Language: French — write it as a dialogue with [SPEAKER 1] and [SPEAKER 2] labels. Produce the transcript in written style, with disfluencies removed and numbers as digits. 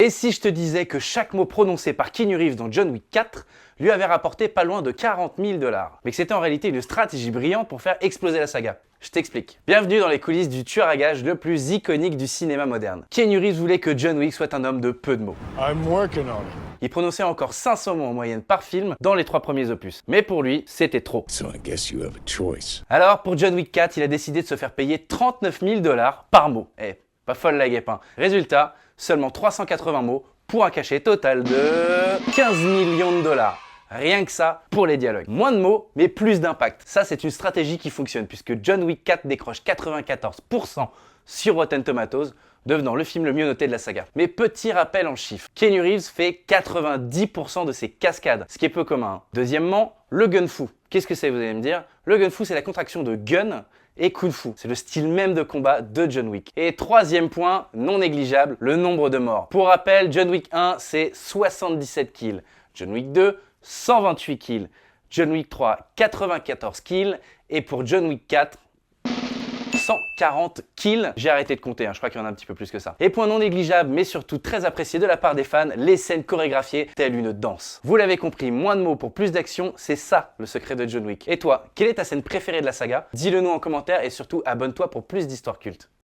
[SPEAKER 1] Et si je te disais que chaque mot prononcé par Keanu Reeves dans John Wick 4 lui avait rapporté pas loin de 40 000 $, mais que c'était en réalité une stratégie brillante pour faire exploser la saga? Je t'explique. Bienvenue dans les coulisses du tueur à gages le plus iconique du cinéma moderne. Keanu Reeves voulait que John Wick soit un homme de peu de mots.
[SPEAKER 2] I'm working on it.
[SPEAKER 1] Il prononçait encore 500 mots en moyenne par film dans les 3 premiers opus. Mais pour lui, c'était trop.
[SPEAKER 2] So I guess you have a choice.
[SPEAKER 1] Alors pour John Wick 4, il a décidé de se faire payer 39 000 $ par mot. Eh, pas folle la guêpe, hein. Résultat, seulement 380 mots pour un cachet total de 15 millions de $. Rien que ça pour les dialogues. Moins de mots, mais plus d'impact. Ça, c'est une stratégie qui fonctionne puisque John Wick 4 décroche 94% sur Rotten Tomatoes, devenant le film le mieux noté de la saga. Mais petit rappel en chiffres, Keanu Reeves fait 90% de ses cascades, ce qui est peu commun. Hein. Deuxièmement, le gun-fu. Qu'est-ce que c'est, vous allez me dire? Le gun-fu, c'est la contraction de gun et kung-fu. C'est le style même de combat de John Wick. Et troisième point, non négligeable, le nombre de morts. Pour rappel, John Wick 1, c'est 77 kills. John Wick 2, 128 kills. John Wick 3, 94 kills. Et pour John Wick 4, 140 kills. J'ai arrêté de compter, hein, je crois qu'il y en a un petit peu plus que ça. Et point non négligeable, mais surtout très apprécié de la part des fans, les scènes chorégraphiées telles une danse. Vous l'avez compris, moins de mots pour plus d'action, c'est ça le secret de John Wick. Et toi, quelle est ta scène préférée de la saga? Dis-le nous en commentaire et surtout abonne-toi pour plus d'histoires cultes.